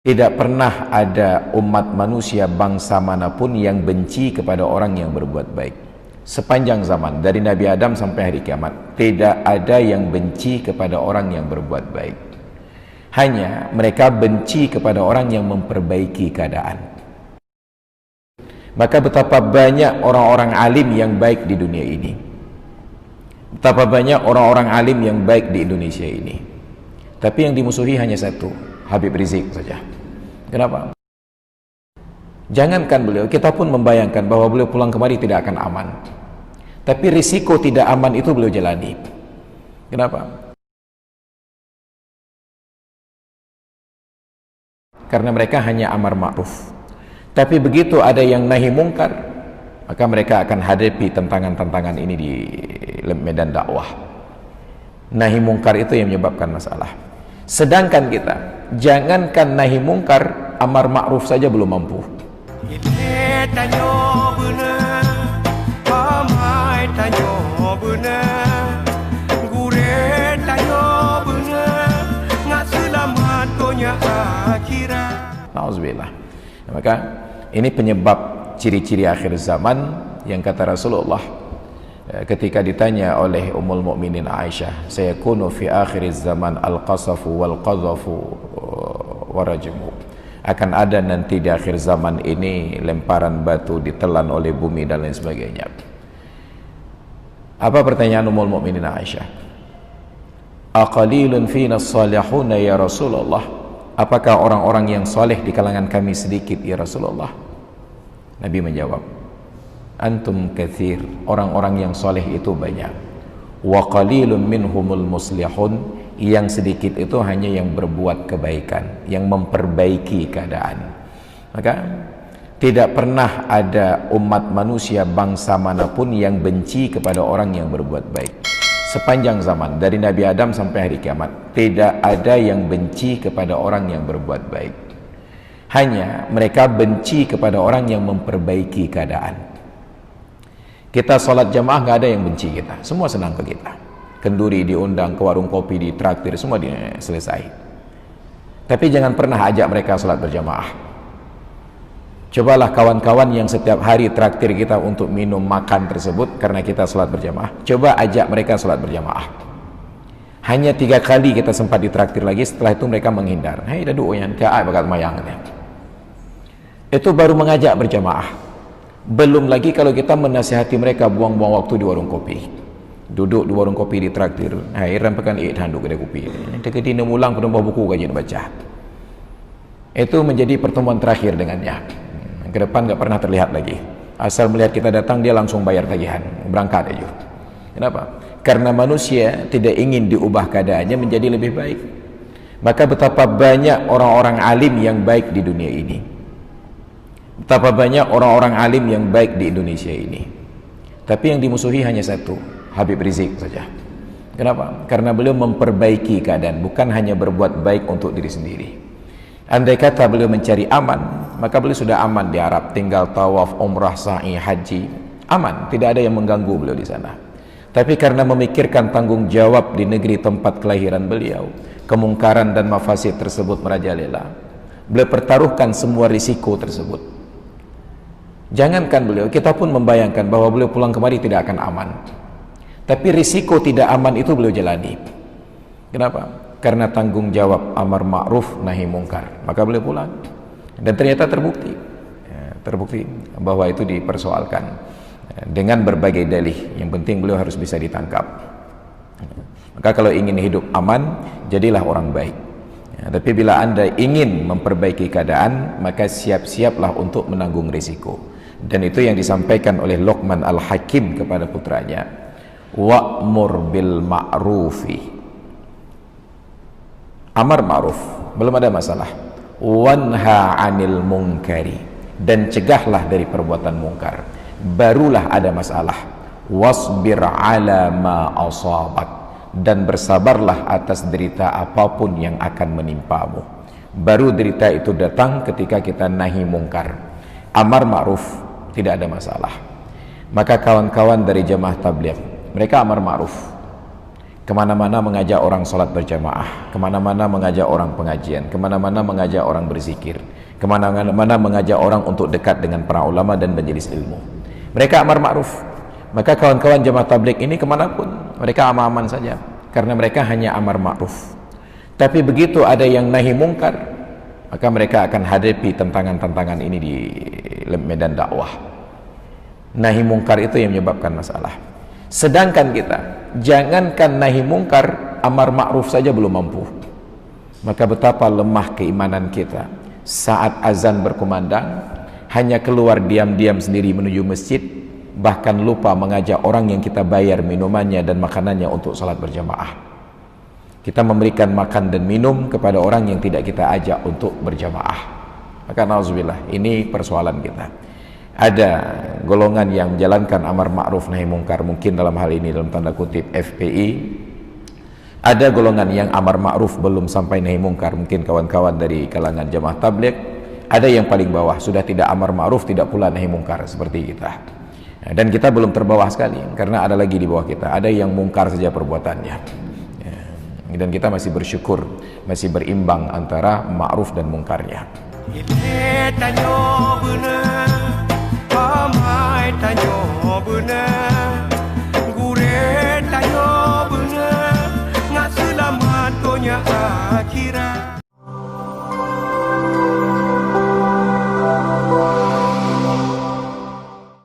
Tidak pernah ada umat manusia bangsa manapun yang benci kepada orang yang berbuat baik. Sepanjang zaman, dari Nabi Adam sampai hari kiamat, tidak ada yang benci kepada orang yang berbuat baik. Hanya mereka benci kepada orang yang memperbaiki keadaan. Maka betapa banyak orang-orang alim yang baik di dunia ini. Betapa banyak orang-orang alim yang baik di Indonesia ini. Tapi yang dimusuhi hanya satu, Habib Rizik saja. Kenapa? Jangankan beliau, kita pun membayangkan bahwa beliau pulang kemari tidak akan aman. Tapi risiko tidak aman itu beliau jalani. Kenapa? Karena mereka hanya amar ma'ruf. Tapi begitu ada yang nahi mungkar, maka mereka akan hadapi tantangan-tantangan ini di medan dakwah. Nahi mungkar itu yang menyebabkan masalah. Sedangkan kita, jangankan nahi mungkar, amar ma'ruf saja belum mampu. Nauzubillah. Maka ini penyebab ciri-ciri akhir zaman yang kata Rasulullah ketika ditanya oleh Ummul Mukminin Aisyah, sayakunu fi akhir zaman al-qasafu wal qadhafu wa rajmu. Akan ada nanti di akhir zaman ini lemparan batu, ditelan oleh bumi dan lain sebagainya. Apa pertanyaan Ummul Mukminin Aisyah? Aqalilun fina as-salihuna ya Rasulullah? Apakah orang-orang yang soleh di kalangan kami sedikit ya Rasulullah? Nabi menjawab, antum kathir, orang-orang yang soleh itu banyak. Wa qalilun minhumul muslihun, yang sedikit itu hanya yang berbuat kebaikan, yang memperbaiki keadaan. Maka tidak pernah ada umat manusia bangsa manapun yang benci kepada orang yang berbuat baik. Sepanjang zaman, dari Nabi Adam sampai hari kiamat, tidak ada yang benci kepada orang yang berbuat baik. Hanya mereka benci kepada orang yang memperbaiki keadaan. Kita sholat jamaah nggak ada yang benci kita, semua senang ke kita. Kenduri diundang ke warung kopi, ditraktir, semua selesai. Tapi jangan pernah ajak mereka sholat berjamaah. Cobalah kawan-kawan yang setiap hari traktir kita untuk minum makan tersebut karena kita sholat berjamaah, coba ajak mereka sholat berjamaah. Hanya 3 kali kita sempat ditraktir lagi, setelah itu mereka menghindar. Hei dadu yang kaai bakat mayangnya. Itu baru mengajak berjamaah. Belum lagi kalau kita menasihati mereka buang-buang waktu di warung kopi. Duduk di warung kopi ditraktir. Hai rampakan handuk kedai kopi. Dekati mulang penuh buku kajian baca. Itu menjadi pertemuan terakhir dengannya. Ke depan nggak pernah terlihat lagi. Asal melihat kita datang, dia langsung bayar tagihan, berangkat aja. Kenapa? Karena manusia tidak ingin diubah keadaannya menjadi lebih baik. Maka betapa banyak orang-orang alim yang baik di dunia ini. Betapa banyak orang-orang alim yang baik di Indonesia ini. Tapi yang dimusuhi hanya satu, Habib Rizik saja. Kenapa? Karena beliau memperbaiki keadaan, bukan hanya berbuat baik untuk diri sendiri. Andai kata beliau mencari aman, maka beliau sudah aman di Arab, tinggal tawaf, umrah, sa'i, haji, aman, tidak ada yang mengganggu beliau di sana. Tapi karena memikirkan tanggung jawab di negeri tempat kelahiran beliau, kemungkaran dan mafasid tersebut merajalela, beliau pertaruhkan semua risiko tersebut. Jangankan beliau, kita pun membayangkan bahwa beliau pulang kemari tidak akan aman. Tapi risiko tidak aman itu beliau jalani. Kenapa? Karena tanggung jawab amar ma'ruf nahi mungkar, maka beliau pulang. Dan ternyata terbukti bahwa itu dipersoalkan dengan berbagai dalih. Yang penting beliau harus bisa ditangkap. Maka kalau ingin hidup aman, jadilah orang baik. Tapi bila anda ingin memperbaiki keadaan, maka siap-siaplah untuk menanggung risiko. Dan itu yang disampaikan oleh Luqman Al-Hakim kepada putranya, wa'mur bil ma'rufi, amar ma'ruf, belum ada masalah. Wanha 'anil munkari, dan cegahlah dari perbuatan mungkar, barulah ada masalah. Wasbir 'ala ma asabak, dan bersabarlah atas derita apapun yang akan menimpamu. Baru derita itu datang ketika kita nahi mungkar. Amar ma'ruf tidak ada masalah. Maka kawan-kawan dari jamaah tabligh, mereka amar ma'ruf. kemana-mana mengajak orang sholat berjamaah, kemana-mana mengajak orang pengajian, kemana-mana mengajak orang berzikir, kemana-mana mengajak orang untuk dekat dengan para ulama dan majelis ilmu. Mereka amar ma'ruf. Maka kawan-kawan jemaah tabligh ini kemanapun mereka aman-aman saja, karena mereka hanya amar ma'ruf. Tapi begitu ada yang nahi mungkar, maka mereka akan hadapi tantangan-tantangan ini di medan dakwah. Nahi mungkar itu yang menyebabkan masalah. Sedangkan kita, jangankan nahi mungkar, amar ma'ruf saja belum mampu. Maka betapa lemah keimanan kita. Saat azan berkumandang, hanya keluar diam-diam sendiri menuju masjid, bahkan lupa mengajak orang yang kita bayar minumannya dan makanannya untuk salat berjamaah. Kita memberikan makan dan minum kepada orang yang tidak kita ajak untuk berjamaah. Maka na'udzubillah, ini persoalan kita. Ada golongan yang menjalankan amar ma'ruf nahi mungkar, mungkin dalam hal ini dalam tanda kutip FPI. Ada golongan yang amar ma'ruf belum sampai nahi mungkar, mungkin kawan-kawan dari kalangan jamaah tabligh. Ada yang paling bawah, sudah tidak amar ma'ruf, tidak pula nahi mungkar seperti kita. Dan kita belum terbawah sekali, karena ada lagi di bawah kita, ada yang mungkar saja perbuatannya. Dan kita masih bersyukur, masih berimbang antara ma'ruf dan mungkarnya. Tanyo bener,